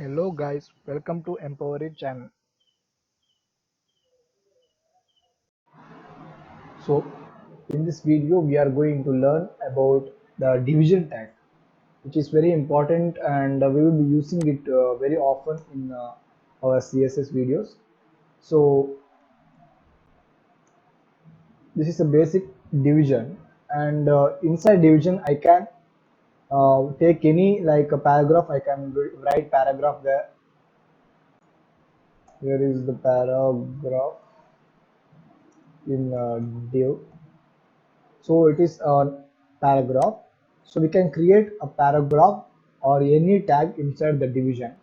Hello guys, welcome to Empower It channel. So in this video we are going to learn about the division tag, which is very important, and we will be using it very often in our CSS videos. So this is a basic division, and inside division I can take any like a paragraph. I can write paragraph there. Here is the paragraph in div. So it is a paragraph. So we can create a paragraph or any tag inside the division.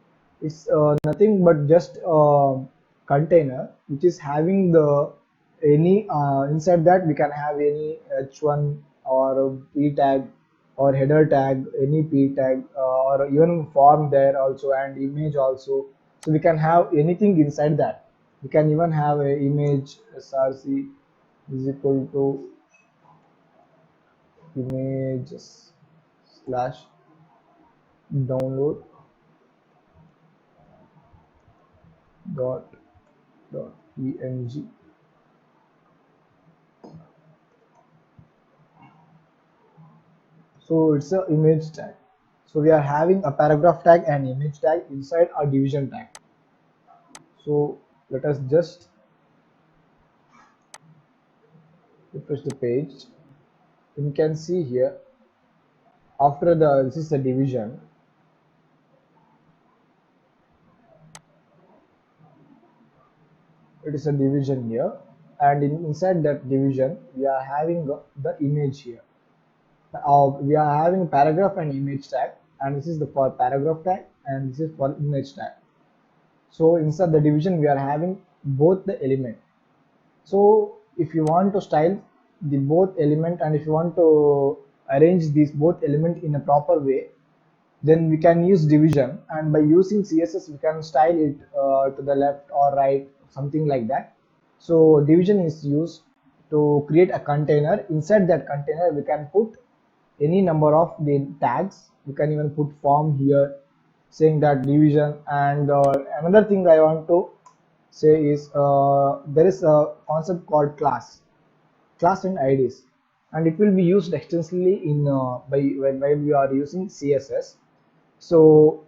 It's nothing but just a container which is having the any inside that we can have any h1 or p tag or header tag, any p tag, or even form there also, and image also. So we can have anything inside that. We can even have a image src is equal to images slash download dot png. So it's a image tag. So we are having a paragraph tag and image tag inside our division tag. So let us just refresh the page. You can see here after the this is the division. It is a division here, and inside that division we are having the image here. We are having paragraph and image tag, and this is the for paragraph tag and this is for image tag. So inside the division we are having both the element. So if you want to style the both element, and if you want to arrange these both element in a proper way, then we can use division, and by using css we can style it to the left or right, something like that. So division is used to create a container. Inside that container we can put any number of the tags. We can even put form here saying that division. And another thing I want to say is there is a concept called class and IDs, and it will be used extensively in when we are using CSS. So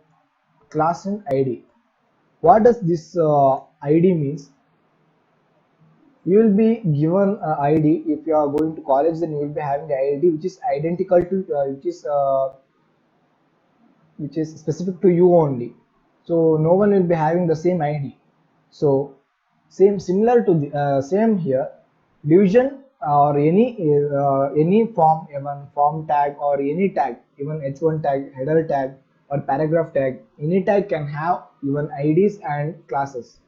class and ID, what does this ID means? You will be given id. If you are going to college, then you will be having the id which is identical to which is specific to you only. So no one will be having the same id. So same similar to the same here, division or any form, even form tag or any tag, even h1 tag, header tag, or paragraph tag, any tag can have even ids and classes.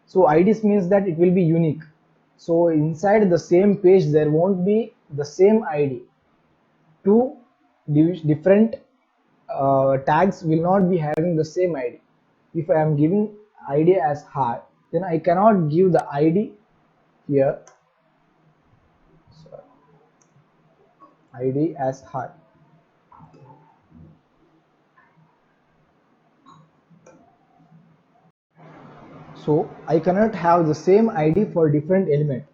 So ids means that it will be unique. So inside the same page there won't be the same id. Two different tags will not be having the same id. If I am giving id as heart, then I cannot give the id here. Sorry, id as heart. So I cannot have the same id for different element.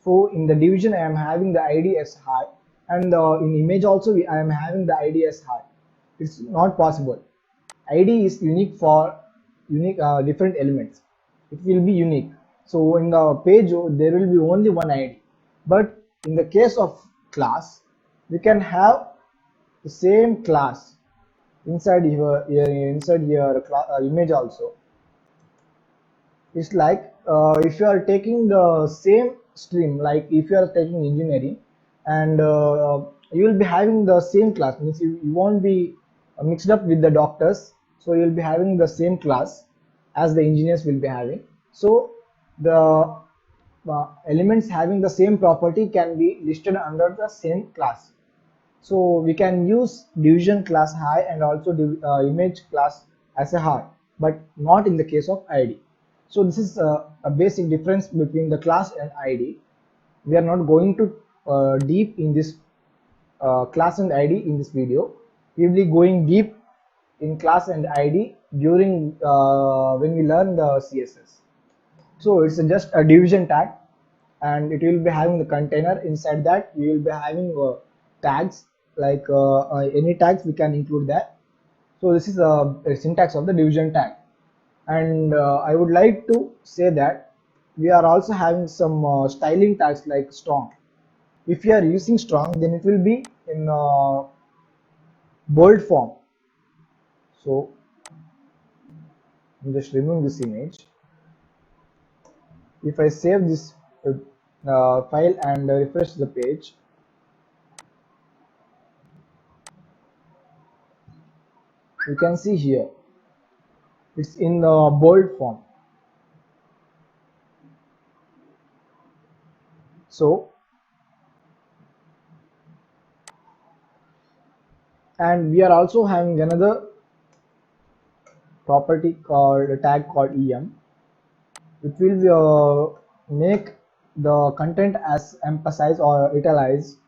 So in the division I am having the id as heart, and in image also I am having the id as heart. It's not possible. id is unique for unique different elements. It will be unique. So in the page there will be only one id. But in the case of class, we can have the same class inside your image also. It's like if you are taking the same stream, like if you are taking engineering, and you will be having the same class, means you won't be mixed up with the doctors. So you will be having the same class as the engineers will be having. So the elements having the same property can be listed under the same class. So we can use division class high and also image class as a high, but not in the case of id. So this is a basic difference between the class and id. We are not going to deep in this class and id in this video. We will be going deep in class and id during when we learn the CSS. So it's just a division tag, and it will be having the container. Inside that we will be having tags, like any tags we can include that. So this is a syntax of the division tag. And I would like to say that we are also having some styling tags like strong. If you are using strong, then it will be in bold form. So I'm just removing this image. If I save this file and refresh the page, you can see here it's in bold form. So, and we are also having another property called a tag called em. It will make the content as emphasized or italicized.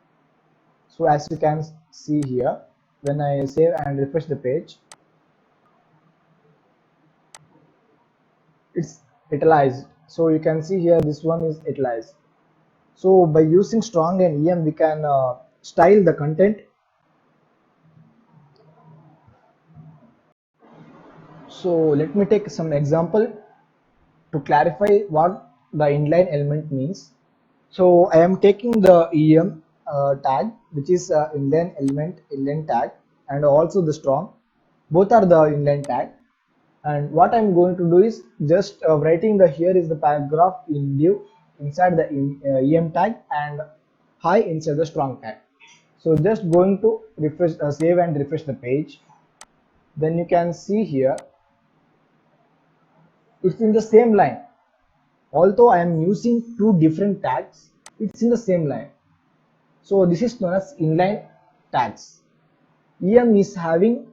So as you can see here, when I save and refresh the page, it's italicized. So you can see here this one is italicized. So by using strong and em, we can style the content. So let me take some example to clarify what the inline element means. So I am taking the em tag, which is inline element, inline tag, and also the strong. Both are the inline tag. And what I'm going to do is just writing the here is the paragraph in div inside the em tag and hi inside the strong tag. So just going to refresh, save and refresh the page. Then you can see here it's in the same line. Although I am using two different tags, it's in the same line. So this is known as inline tags. Em is having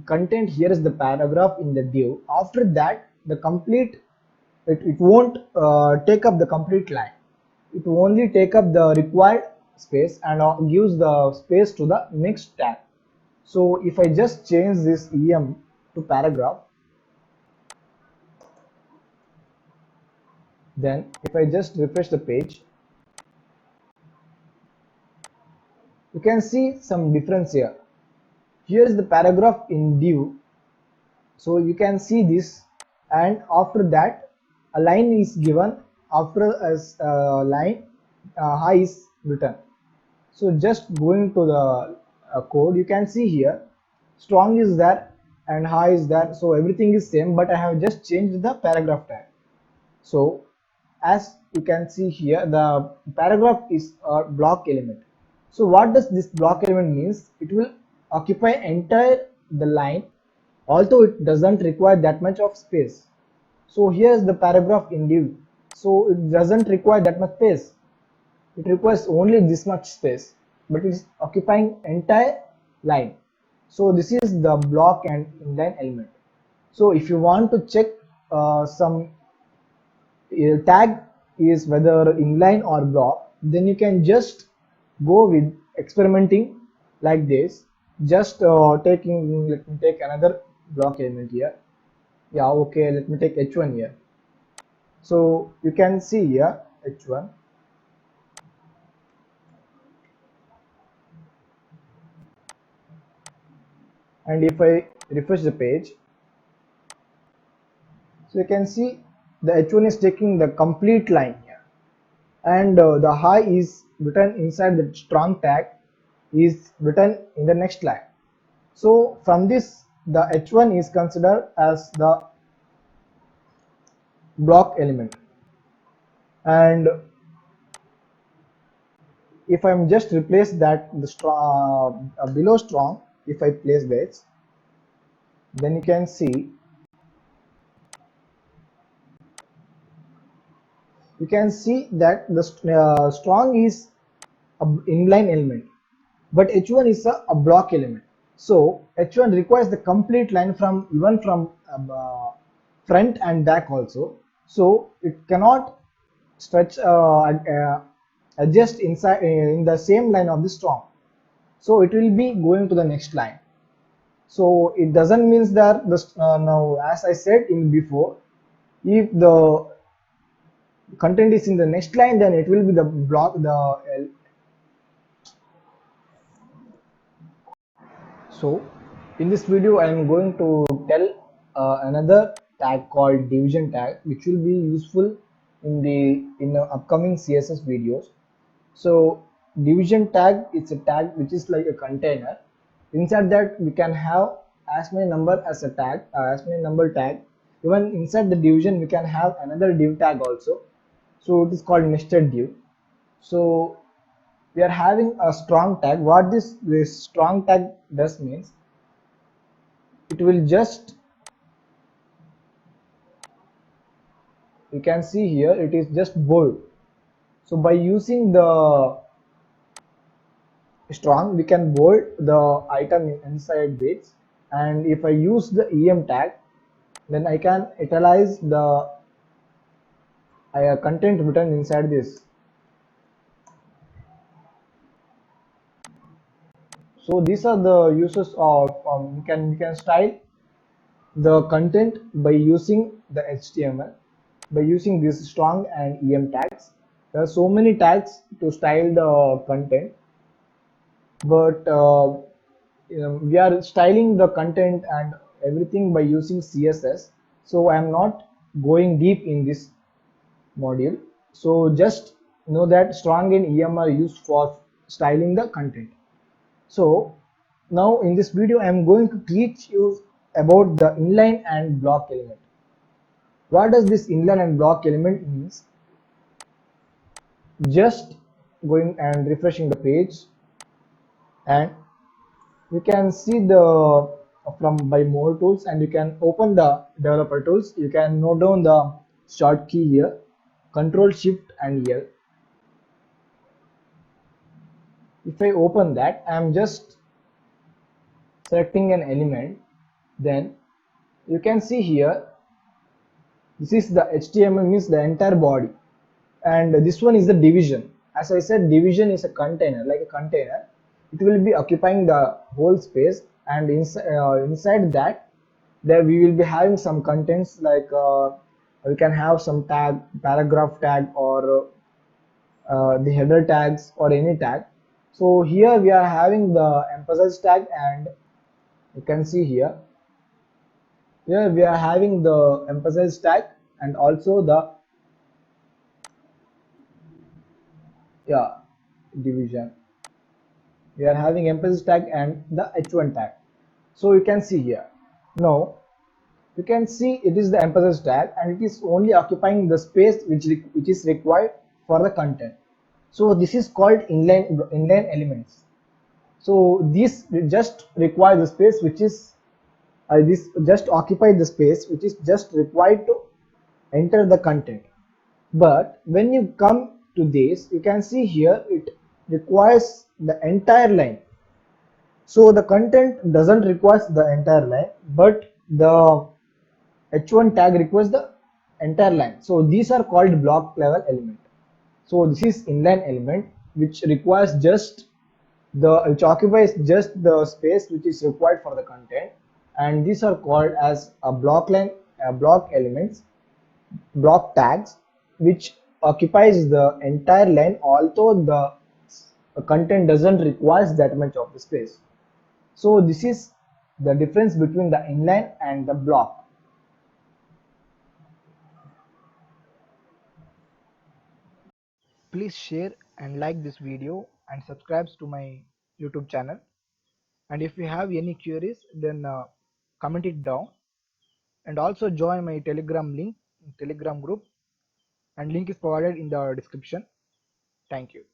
content, here is the paragraph in the div. After that, the complete, it won't take up the complete line. It will only take up the required space and gives the space to the next tag. So if I just change this em to paragraph, then if I just refresh the page, you can see some difference here. Here is the paragraph in div, so you can see this, and after that a line is given. After a line, hi is written. So just going to the code, you can see here strong is there and hi is there, so everything is same, but I have just changed the paragraph tag. So as you can see here, the paragraph is a block element. So what does this block element means? It will occupy entire the line, although it doesn't require that much of space. So here is the paragraph in div. So it doesn't require that much space. It requires only this much space, but it is occupying entire line. So this is the block and inline element. So if you want to check some tag is whether inline or block, then you can just go with experimenting like this. Just taking, let me take another block element here. Yeah, okay, let me take h1 here. So you can see here h1, and if I refresh the page, so you can see the h1 is taking the complete line here, and the hi is written inside the strong tag is written in the next line. So from this, the h1 is considered as the block element. And if I'm just replace that the strong below strong, if I place this, then you can see, that the strong is a inline element, but h1 is a block element. So h1 requires the complete line from even from front and back also. So it cannot stretch adjust inside in the same line of the strong. So it will be going to the next line. So it doesn't means that now, as I said in before, if the content is in the next line, then it will be the block the. So in this video I am going to tell another tag called division tag, which will be useful in the upcoming CSS videos. So division tag is a tag which is like a container. Inside that we can have as many number as a tag, as many number tag. Even inside the division we can have another div tag also. So it is called nested div. So we are having a strong tag. What this strong tag does means, it will just, you can see here, it is just bold. So by using the strong, we can bold the item inside this, and if I use the em tag, then I can italize the content written inside this. So these are the uses of we can style the content by using the HTML, by using this strong and em tags. There are so many tags to style the content, but we are styling the content and everything by using CSS. So I am not going deep in this module. So just know that strong and em are used for styling the content. So now in this video I am going to teach you about the inline and block element. What does this inline and block element means? Just going and refreshing the page, and you can see the from by more tools, and you can open the developer tools. You can note down the short key here, control shift and L. If I open that, I am just selecting an element. Then you can see here, this is the HTML, means the entire body, and this one is the division. As I said, division is a container, like a container. It will be occupying the whole space, and inside that, there we will be having some contents, like we can have some tag, paragraph tag, or the header tags, or any tag. So here we are having the emphasize tag, and you can see here we are having the emphasize tag, and also the, yeah, division. We are having emphasis tag and the h1 tag. So you can see here, now you can see it is the emphasis tag, and it is only occupying the space which is required for the content. So this is called inline elements. So this just require the space which is this just occupy the space which is just required to enter the content. But when you come to this, you can see here it requires the entire line. So the content doesn't require the entire line, but the h1 tag requires the entire line. So these are called block level element. So this is inline element, which requires just which occupies just the space which is required for the content, and these are called as a block elements, block tags, which occupies the entire line, although the content doesn't require that much of the space. So this is the difference between the inline and the block. Please share and like this video and subscribe to my YouTube channel. And if you have any queries, then comment it down, and also join my Telegram group, and link is provided in the description. Thank you.